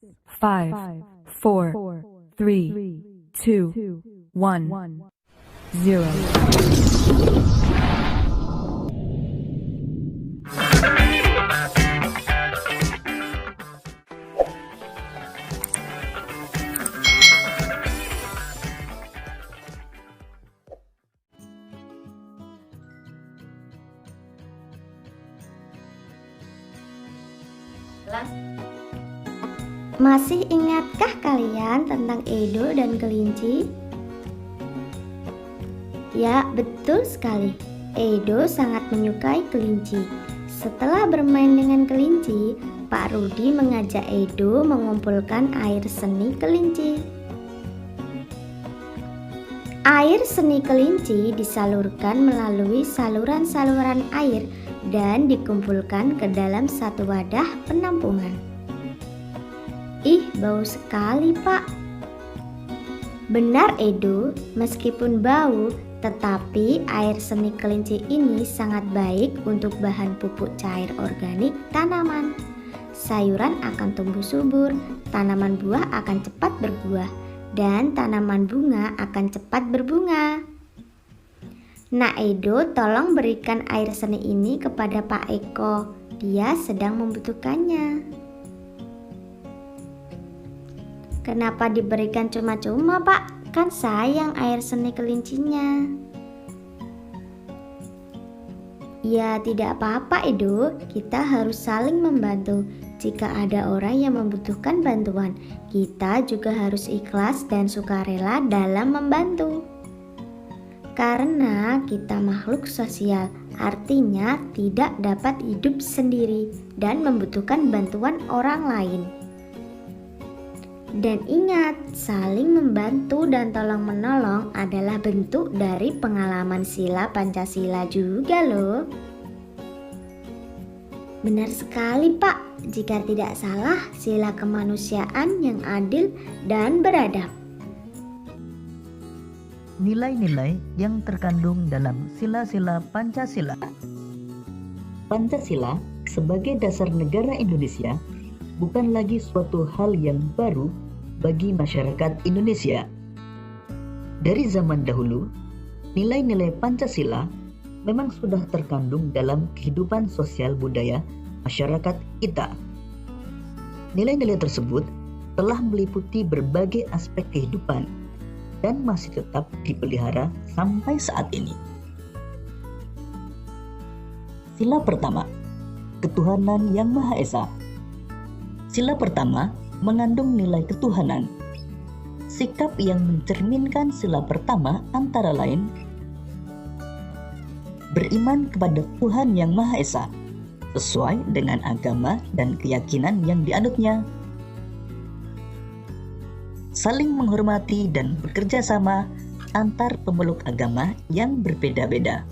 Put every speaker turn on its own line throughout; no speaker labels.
5, 4, 3, 2, 1, 0.
Masih ingatkah kalian tentang Edo dan kelinci? Ya, betul sekali. Edo sangat menyukai kelinci. Setelah bermain dengan kelinci, Pak Rudi mengajak Edo mengumpulkan air seni kelinci. Air seni kelinci disalurkan melalui saluran-saluran air dan dikumpulkan ke dalam satu wadah penampungan. Ih, bau sekali, Pak. Benar, Edo, meskipun bau, tetapi air seni kelinci ini sangat baik untuk bahan pupuk cair organik tanaman. Sayuran akan tumbuh subur, tanaman buah akan cepat berbuah, dan tanaman bunga akan cepat berbunga. Nah, Edo, tolong berikan air seni ini kepada Pak Eko. Dia sedang membutuhkannya. Kenapa diberikan cuma-cuma, Pak? Kan sayang air seni kelincinya. Ya, tidak apa-apa, Edo. Kita harus saling membantu. Jika ada orang yang membutuhkan bantuan, kita juga harus ikhlas dan sukarela dalam membantu. Karena kita makhluk sosial, artinya tidak dapat hidup sendiri dan membutuhkan bantuan orang lain. Dan ingat, saling membantu dan tolong-menolong adalah bentuk dari pengalaman sila Pancasila juga loh. Benar sekali, Pak. Jika tidak salah, sila kemanusiaan yang adil dan beradab.
Nilai-nilai yang terkandung dalam sila-sila Pancasila. Pancasila sebagai dasar negara Indonesia bukan lagi suatu hal yang baru bagi masyarakat Indonesia. Dari zaman dahulu, nilai-nilai Pancasila memang sudah terkandung dalam kehidupan sosial budaya masyarakat kita. Nilai-nilai tersebut telah meliputi berbagai aspek kehidupan dan masih tetap dipelihara sampai saat ini. Sila pertama, ketuhanan yang Maha Esa. Sila pertama mengandung nilai ketuhanan. Sikap yang mencerminkan sila pertama antara lain beriman kepada Tuhan yang Maha Esa sesuai dengan agama dan keyakinan yang dianutnya. Saling menghormati dan bekerja sama antar pemeluk agama yang berbeda-beda.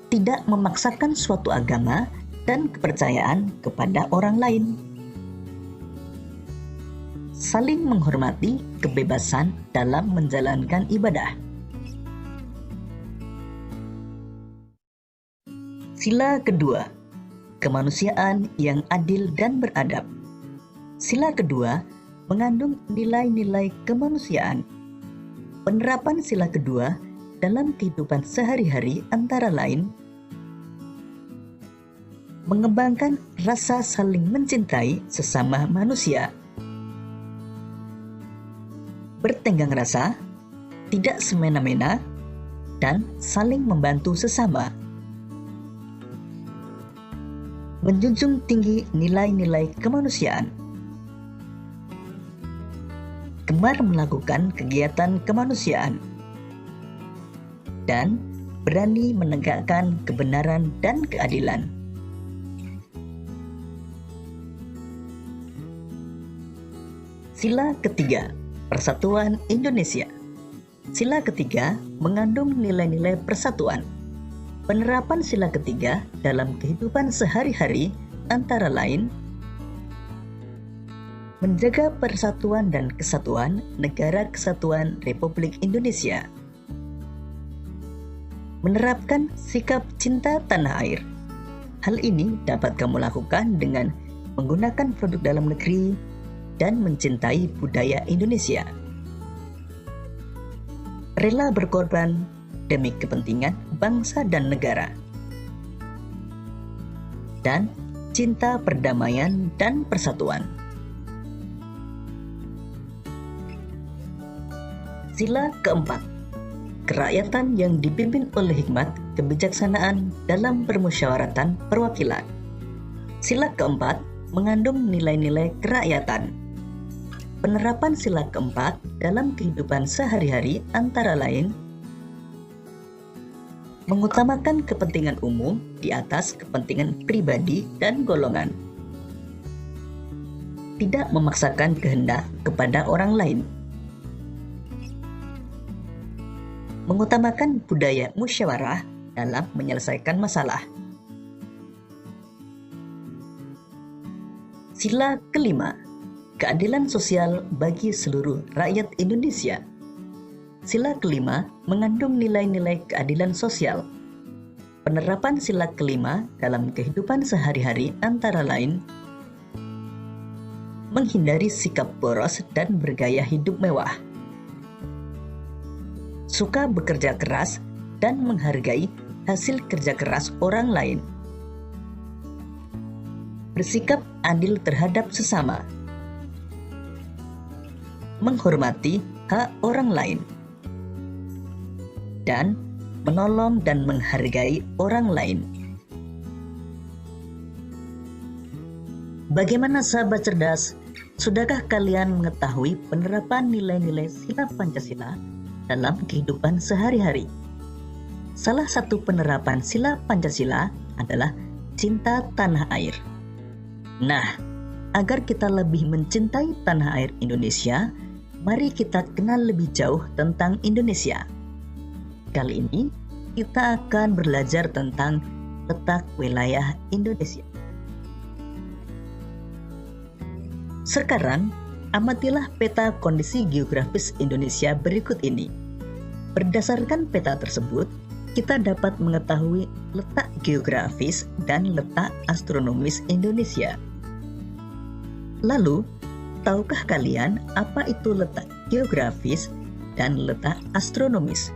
Tidak memaksakan suatu agama dan kepercayaan kepada orang lain. Saling menghormati kebebasan dalam menjalankan ibadah. Sila kedua, kemanusiaan yang adil dan beradab. Sila kedua mengandung nilai-nilai kemanusiaan. Penerapan sila kedua dalam kehidupan sehari-hari antara lain mengembangkan rasa saling mencintai sesama manusia, bertenggang rasa, tidak semena-mena, dan saling membantu sesama. Menjunjung tinggi nilai-nilai kemanusiaan, gemar melakukan kegiatan kemanusiaan, dan berani menegakkan kebenaran dan keadilan. Sila ketiga, Persatuan Indonesia. Sila ketiga mengandung nilai-nilai persatuan. Penerapan sila ketiga dalam kehidupan sehari-hari antara lain menjaga persatuan dan kesatuan Negara Kesatuan Republik Indonesia, menerapkan sikap cinta tanah air. Hal ini dapat kamu lakukan dengan menggunakan produk dalam negeri, dan mencintai budaya Indonesia. Rela berkorban demi kepentingan bangsa dan negara. Dan cinta perdamaian dan persatuan. Sila keempat, kerakyatan yang dipimpin oleh hikmat kebijaksanaan dalam permusyawaratan perwakilan. Sila keempat mengandung nilai-nilai kerakyatan. Penerapan sila keempat dalam kehidupan sehari-hari antara lain mengutamakan kepentingan umum di atas kepentingan pribadi dan golongan. Tidak memaksakan kehendak kepada orang lain. Mengutamakan budaya musyawarah dalam menyelesaikan masalah. Sila kelima, keadilan sosial bagi seluruh rakyat Indonesia. Sila kelima mengandung nilai-nilai keadilan sosial. Penerapan sila kelima dalam kehidupan sehari-hari antara lain menghindari sikap boros dan bergaya hidup mewah. Suka bekerja keras dan menghargai hasil kerja keras orang lain. Bersikap adil terhadap sesama. Menghormati hak orang lain. Dan menolong dan menghargai orang lain. Bagaimana sahabat cerdas? Sudahkah kalian mengetahui penerapan nilai-nilai sila Pancasila dalam kehidupan sehari-hari? Salah satu penerapan sila Pancasila adalah cinta tanah air. Nah, agar kita lebih mencintai tanah air Indonesia, mari kita kenal lebih jauh tentang Indonesia. Kali ini, kita akan belajar tentang letak wilayah Indonesia. Sekarang, amatilah peta kondisi geografis Indonesia berikut ini. Berdasarkan peta tersebut, kita dapat mengetahui letak geografis dan letak astronomis Indonesia. Lalu, tahukah kalian apa itu letak geografis dan letak astronomis?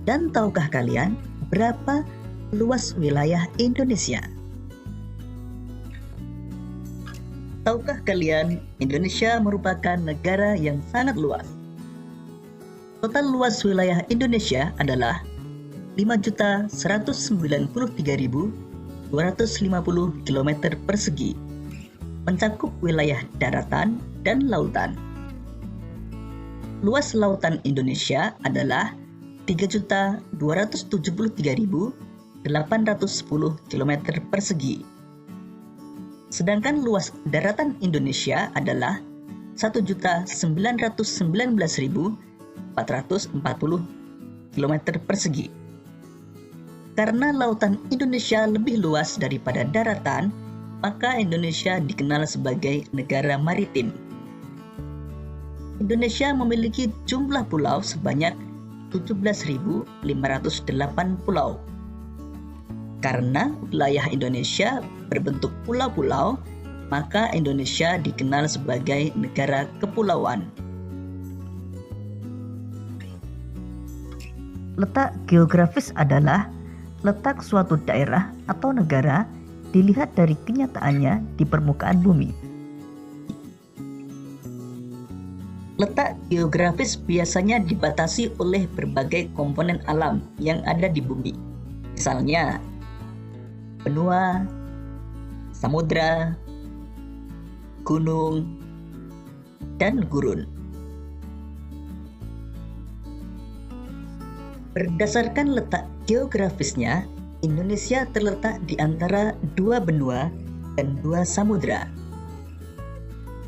Dan tahukah kalian berapa luas wilayah Indonesia? Tahukah kalian Indonesia merupakan negara yang sangat luas? Total luas wilayah Indonesia adalah 5.193.250 km persegi, mencakup wilayah daratan dan lautan. Luas lautan Indonesia adalah 3.273.810 km persegi. Sedangkan luas daratan Indonesia adalah 1.919.440 km persegi. Karena lautan Indonesia lebih luas daripada daratan, maka Indonesia dikenal sebagai negara maritim. Indonesia memiliki jumlah pulau sebanyak 17.508 pulau. Karena wilayah Indonesia berbentuk pulau-pulau, maka Indonesia dikenal sebagai negara kepulauan. Letak geografis adalah letak suatu daerah atau negara dilihat dari kenyataannya di permukaan bumi. Letak geografis biasanya dibatasi oleh berbagai komponen alam yang ada di bumi. Misalnya, benua, samudra, gunung, dan gurun. Berdasarkan letak geografisnya, Indonesia terletak di antara dua benua dan dua samudra.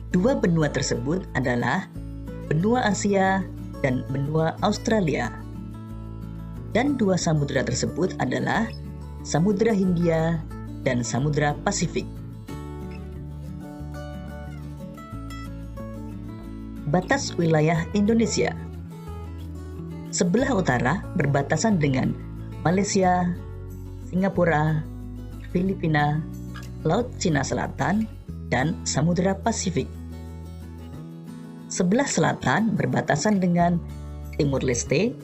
Dua benua tersebut adalah benua Asia dan benua Australia. Dan dua samudra tersebut adalah Samudra Hindia dan Samudra Pasifik. Batas wilayah Indonesia. Sebelah utara berbatasan dengan Malaysia, Singapura, Filipina, Laut Cina Selatan, dan Samudra Pasifik. Sebelah selatan berbatasan dengan Timur Leste,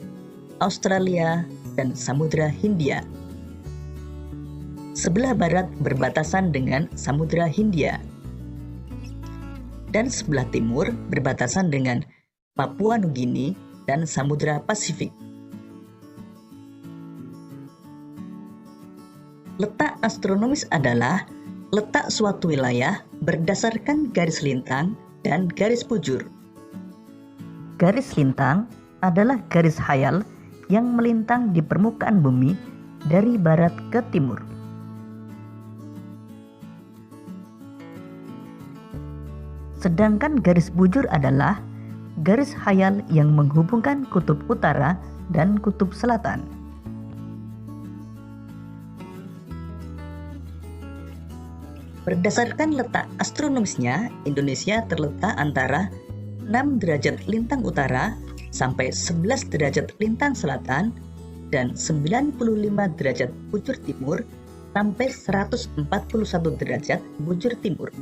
Australia, dan Samudra Hindia. Sebelah barat berbatasan dengan Samudra Hindia. Dan sebelah timur berbatasan dengan Papua Nugini dan Samudra Pasifik. Letak astronomis adalah letak suatu wilayah berdasarkan garis lintang dan garis bujur. Garis lintang adalah garis khayal yang melintang di permukaan bumi dari barat ke timur. Sedangkan garis bujur adalah garis khayal yang menghubungkan kutub utara dan kutub selatan. Berdasarkan letak astronomisnya, Indonesia terletak antara 6 derajat lintang utara sampai 11 derajat lintang selatan dan 95 derajat bujur timur sampai 141 derajat bujur timur.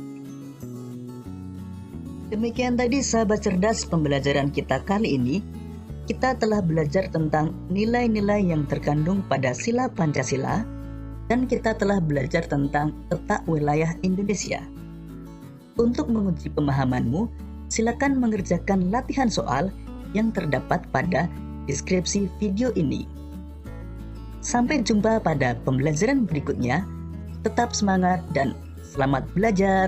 Demikian tadi sahabat cerdas pembelajaran kita kali ini. Kita telah belajar tentang nilai-nilai yang terkandung pada sila Pancasila dan kita telah belajar tentang letak wilayah Indonesia. Untuk menguji pemahamanmu, silakan mengerjakan latihan soal yang terdapat pada deskripsi video ini. Sampai jumpa pada pembelajaran berikutnya. Tetap semangat dan selamat belajar.